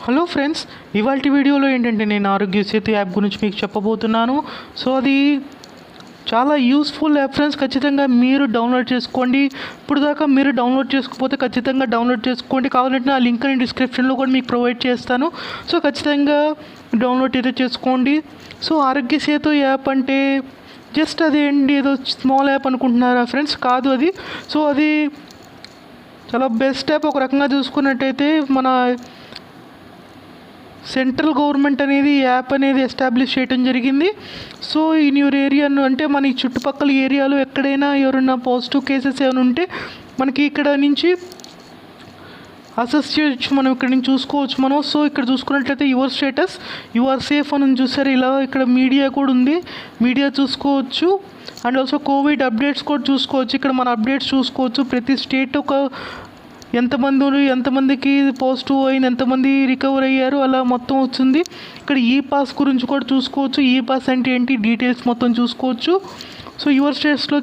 Hello friends, ఇవాల్టి వీడియోలో ఏంటంటే నేను ఆరోగ్య సేతు యాప్ గురించి మీకు చెప్పబోతున్నాను. సో అది చాలా యూస్ఫుల్ యాప్ ఫ్రెండ్స్. ఖచ్చితంగా మీరు డౌన్లోడ్ చేసుకోండి. ఇప్పుడు దాకా మీరు డౌన్లోడ్ చేసుకోకపోతే ఖచ్చితంగా డౌన్లోడ్ చేసుకోండి. కావాలంటే నా లింక్ నేను డిస్క్రిప్షన్లో కూడా మీకు ప్రొవైడ్ చేస్తాను. సో ఖచ్చితంగా డౌన్లోడ్ అయితే చేసుకోండి. సో ఆరోగ్య సేతు యాప్ అంటే జస్ట్ అదేంటి ఏదో స్మాల్ యాప్ అనుకుంటున్నారా ఫ్రెండ్స్? కాదు అది. సో అది చాలా బెస్ట్ యాప్. ఒక రకంగా చూసుకున్నట్టయితే మన సెంట్రల్ గవర్నమెంట్ అనేది యాప్ అనేది ఎస్టాబ్లిష్ చేయడం జరిగింది. సో ఇన్ యూర్ ఏరియా అంటే మన ఈ చుట్టుపక్కల ఏరియాలో ఎక్కడైనా ఎవరైనా పాజిటివ్ కేసెస్ ఏమైనా ఉంటే మనకి ఇక్కడ నుంచి అసెస్ చేయొచ్చు, మనం ఇక్కడ నుంచి చూసుకోవచ్చు మనం. సో ఇక్కడ చూసుకున్నట్లయితే యువర్ స్టేటస్ యువర్ సేఫ్ అని చూసారు. ఇలా ఇక్కడ మీడియా కూడా ఉంది, మీడియా చూసుకోవచ్చు. అండ్ ఆల్సో కోవిడ్ అప్డేట్స్ కూడా చూసుకోవచ్చు. ఇక్కడ మన అప్డేట్స్ చూసుకోవచ్చు. ప్రతి స్టేట్ ఒక ఎంతమందికి పాజిటివ్ అయింది, ఎంతమంది రికవర్ అయ్యారు, అలా మొత్తం వచ్చింది. ఇక్కడ ఈ పాస్ గురించి కూడా చూసుకోవచ్చు. ఈ పాస్ అంటే ఏంటి డీటెయిల్స్ మొత్తం చూసుకోవచ్చు. సో యువర్ స్టేట్స్లో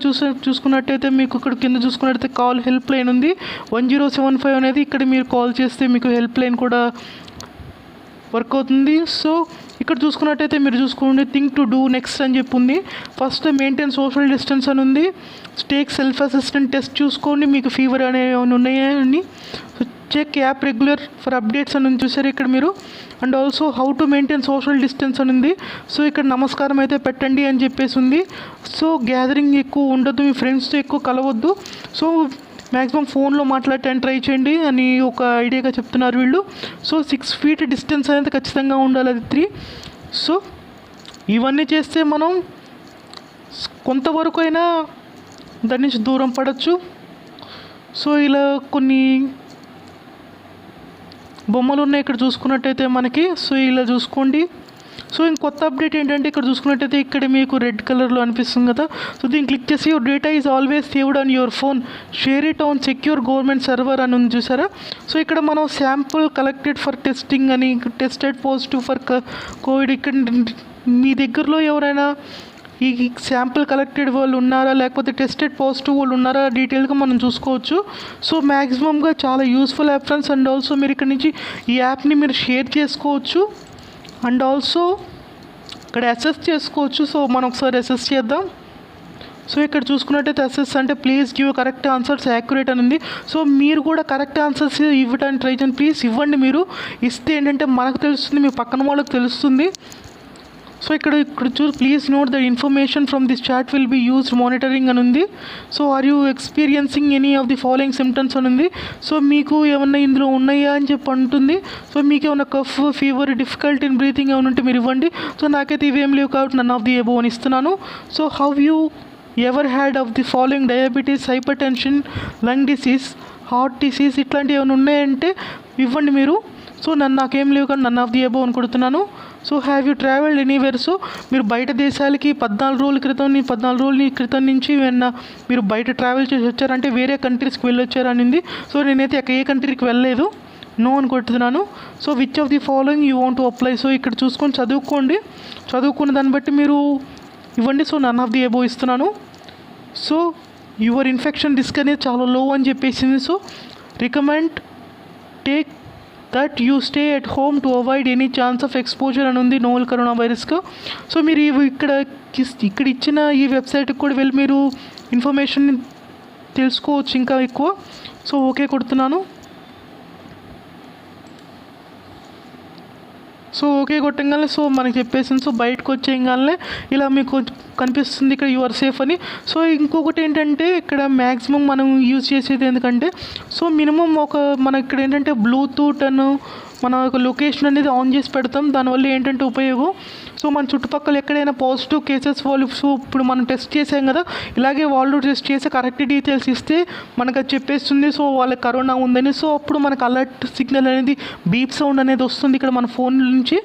చూసుకున్నట్టయితే మీకు ఇక్కడ కింద చూసుకున్నట్టయితే కాల్ హెల్ప్ లైన్ ఉంది 1075 అనేది. ఇక్కడ మీరు కాల్ చేస్తే మీకు హెల్ప్ లైన్ కూడా వర్క్ అవుతుంది. సో ఇక్కడ చూసుకున్నట్టయితే మీరు చూసుకోండి థింక్ టు డూ నెక్స్ట్ అని చెప్పి ఉంది. ఫస్ట్ మెయింటైన్ సోషల్ డిస్టెన్స్ అని ఉంది. టేక్ సెల్ఫ్ అసిస్టెంట్ టెస్ట్ చూసుకోండి, మీకు ఫీవర్ అనేవి ఉన్నాయా అని. Check app regular for updates అని చూసారు ఇక్కడ మీరు. And also how to maintain social distance అని ఉంది. సో ఇక్కడ నమస్కారం అయితే పెట్టండి అని చెప్పేసి ఉంది. సో గ్యాదరింగ్ ఎక్కువ ఉండొద్దు, మీ ఫ్రెండ్స్తో ఎక్కువ కలవద్దు. సో మ్యాక్సిమం ఫోన్లో మాట్లాడటానికి ట్రై చేయండి అని ఒక ఐడియాగా చెప్తున్నారు వీళ్ళు. సో 6 feet డిస్టెన్స్ అనేది ఖచ్చితంగా ఉండాలి, అది 3. సో ఇవన్నీ చేస్తే మనం కొంతవరకు అయినా దాని నుంచి దూరం పడవచ్చు. సో ఇలా కొన్ని బొమ్మలు ఉన్నాయి ఇక్కడ చూసుకున్నట్టయితే మనకి. సో ఇలా చూసుకోండి. సో ఇంకొత్త అప్డేట్ ఏంటంటే ఇక్కడ చూసుకున్నట్టయితే ఇక్కడ మీకు రెడ్ కలర్లో అనిపిస్తుంది కదా. సో దీన్ని క్లిక్ చేసి your data is always saved on your phone, share it on secure government server అని ఉంది చూసారా. సో ఇక్కడ మనం శాంపుల్ కలెక్టెడ్ ఫర్ టెస్టింగ్ అని, టెస్టెడ్ పాజిటివ్ ఫర్ కోవిడ్. ఇక్కడ మీ దగ్గరలో ఎవరైనా ఈ శాంపుల్ కలెక్టెడ్ వాళ్ళు ఉన్నారా, లేకపోతే టెస్టెడ్ పాజిటివ్ వాళ్ళు ఉన్నారా, డీటెయిల్గా మనం చూసుకోవచ్చు. సో మ్యాక్సిమంగా చాలా useful app friends. And also మీరు ఇక్కడ నుంచి ఈ యాప్ని మీరు షేర్ చేసుకోవచ్చు. అండ్ ఆల్సో ఇక్కడ అసెస్ చేసుకోవచ్చు. సో మనం ఒకసారి అసెస్ చేద్దాం. సో ఇక్కడ చూసుకున్నట్టయితే అసెస్ అంటే please give correct answers accurate అని ఉంది. సో మీరు కూడా కరెక్ట్ ఆన్సర్స్ ఇవ్వడానికి ట్రై చేయండి. ప్లీజ్ ఇవ్వండి. మీరు ఇస్తే ఏంటంటే మనకు తెలుస్తుంది, మీ పక్కన వాళ్ళకి తెలుస్తుంది. సో ఇక్కడ please note the information from this chat will be used monitoring అని ఉంది. So are you experiencing any of the following symptoms అని ఉంది. సో మీకు ఏమన్నా ఇందులో ఉన్నాయా అని చెప్పి అంటుంది. సో మీకు ఏమైనా cough, fever, difficult in breathing ఏమైనా ఉంటే మీరు ఇవ్వండి. సో నాకైతే ఇవేం లేవు కాబట్టి నన్ ఆఫ్ ది ఎబో అని ఇస్తున్నాను. So how you ever had of the following diabetes, hyper tension, lung disease, heart disease ఇట్లాంటివి ఏమైనా ఉన్నాయంటే ఇవ్వండి మీరు. సో నాకేం లేవు కానీ నన్ ఆఫ్ ది ఎబో అని కొడుతున్నాను. So have you travelled anywhere. So మీరు బయట దేశాలకి 14 రోజుల క్రితం నుంచి ఏమన్నా మీరు బయట ట్రావెల్ చేసి వచ్చారంటే వేరే కంట్రీస్కి వెళ్ళొచ్చారనింది. సో నేనైతే ఏ కంట్రీకి వెళ్ళలేదు, నో అని కొడుతున్నాను. So which of the following you want to apply. So ఇక్కడ చూసుకొని చదువుకోండి, చదువుకున్న దాన్ని బట్టి మీరు ఇవ్వండి. So none of the above ఇస్తున్నాను. సో యువర్ ఇన్ఫెక్షన్ రిస్క్ అనేది చాలా లో అని చెప్పేసింది. So recommend take that you stay at home to avoid any chance of exposure అని ఉంది నోవెల్ కరోనా వైరస్గా. సో మీరు ఇక్కడ ఇచ్చిన ఈ వెబ్సైట్కి కూడా వెళ్ళి మీరు ఇన్ఫర్మేషన్ తెలుసుకోవచ్చు ఇంకా ఎక్కువ. సో ఓకే కొడుతున్నాను. సో ఓకే కొట్టంగానే సో మనకి చెప్పేసింది. సో బయటకు వచ్చేయగానే ఇలా మీకు కనిపిస్తుంది ఇక్కడ యువర్ సేఫ్ అని. సో ఇంకొకటి ఏంటంటే ఇక్కడ మ్యాక్సిమం మనం యూజ్ చేసేది ఎందుకంటే సో మినిమం మన ఇక్కడ ఏంటంటే బ్లూటూత్ అను మన ఒక లొకేషన్ అనేది ఆన్ చేసి పెడతాం. దానివల్ల ఏంటంటే ఉపయోగం. సో మన చుట్టుపక్కల ఎక్కడైనా పాజిటివ్ కేసెస్ వాళ్ళు సో ఇప్పుడు మనం టెస్ట్ చేసాం కదా, ఇలాగే వాళ్ళు టెస్ట్ చేసి కరెక్ట్ డీటెయిల్స్ ఇస్తే మనకు అది చెప్పేస్తుంది సో వాళ్ళకి కరోనా ఉందని. సో అప్పుడు మనకు అలర్ట్ సిగ్నల్ అనేది బీప్ సౌండ్ అనేది వస్తుంది ఇక్కడ మన ఫోన్ నుంచి.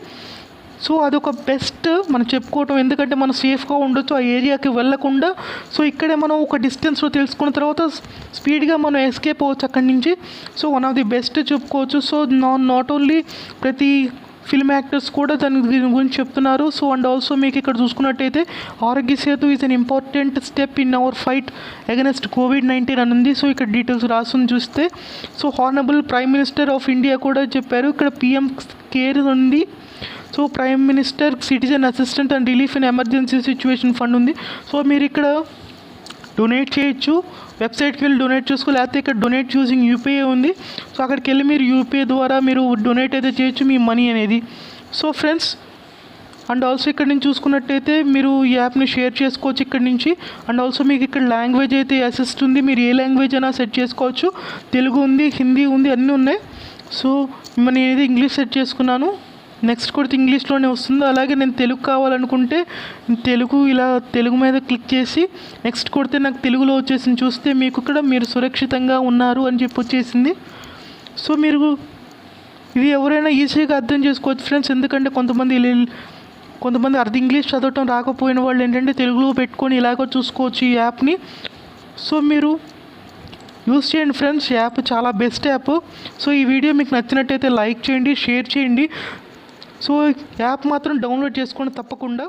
సో అదొక బెస్ట్ మనం చెప్పుకోవటం, ఎందుకంటే మనం సేఫ్గా ఉండొచ్చు ఆ ఏరియాకి వెళ్ళకుండా. సో ఇక్కడే మనం ఒక డిస్టెన్స్లో తెలుసుకున్న తర్వాత స్పీడ్గా మనం ఎస్కేప్ అవ్వచ్చు అక్కడి నుంచి. So one of the best చెప్పుకోవచ్చు. సో నాట్ ఓన్లీ ప్రతి ఫిల్మ్ యాక్టర్స్ కూడా దీని గురించి చెప్తున్నారు. సో అండ్ ఆల్సో మీకు ఇక్కడ చూసుకున్నట్టయితే Aarogya Setu is an important step in our fight against కోవిడ్-19 అని ఉంది. సో ఇక్కడ డీటెయిల్స్ రాసుని చూస్తే so honourable prime minister of India కూడా చెప్పారు. ఇక్కడ పిఎం కేర్ ఉంది. So prime minister citizen assistant and relief in emergency situation fund ఉంది. సో మీరు ఇక్కడ డొనేట్ చేయొచ్చు, వెబ్సైట్కి వెళ్ళి డొనేట్ చేసుకో, లేకపోతే ఇక్కడ డొనేట్ యూజింగ్ యూపీఐ ఉంది. సో అక్కడికి వెళ్ళి మీరు యూపీఐ ద్వారా మీరు డొనేట్ అయితే చేయొచ్చు మీ మనీ అనేది. సో ఫ్రెండ్స్ అండ్ ఆల్సో ఇక్కడ నుంచి చూసుకున్నట్టయితే మీరు ఈ యాప్ని షేర్ చేసుకోవచ్చు ఇక్కడ నుంచి. అండ్ ఆల్సో మీకు ఇక్కడ లాంగ్వేజ్ అయితే అసిస్ట్ ఉంది, మీరు ఏ లాంగ్వేజ్ అయినా సెట్ చేసుకోవచ్చు. తెలుగు ఉంది, హిందీ ఉంది, అన్నీ ఉన్నాయి. సో నేను ఏది ఇంగ్లీష్ సెట్ చేసుకున్నాను. నెక్స్ట్ కొడితే ఇంగ్లీష్లోనే వస్తుంది. అలాగే నేను తెలుగు కావాలనుకుంటే తెలుగు మీద క్లిక్ చేసి నెక్స్ట్ కొడితే నాకు తెలుగులో వచ్చేసింది. చూస్తే మీకు ఇక్కడ మీరు సురక్షితంగా ఉన్నారు అని చెప్పి వచ్చేసింది. సో మీరు ఇది ఎవరైనా ఈజీగా అర్థం చేసుకోవచ్చు ఫ్రెండ్స్. ఎందుకంటే కొంతమంది ఇంగ్లీష్ చదవటం రాకపోయిన వాళ్ళు ఏంటంటే తెలుగులో పెట్టుకొని ఇలాగో చూసుకోవచ్చు ఈ యాప్ని. సో మీరు యూస్ చేయండి ఫ్రెండ్స్, యాప్ చాలా బెస్ట్ యాప్. సో ఈ వీడియో మీకు నచ్చినట్టయితే లైక్ చేయండి, షేర్ చేయండి. సో యాప్ మాత్రం డౌన్లోడ్ చేసుకోండి తప్పకుండా.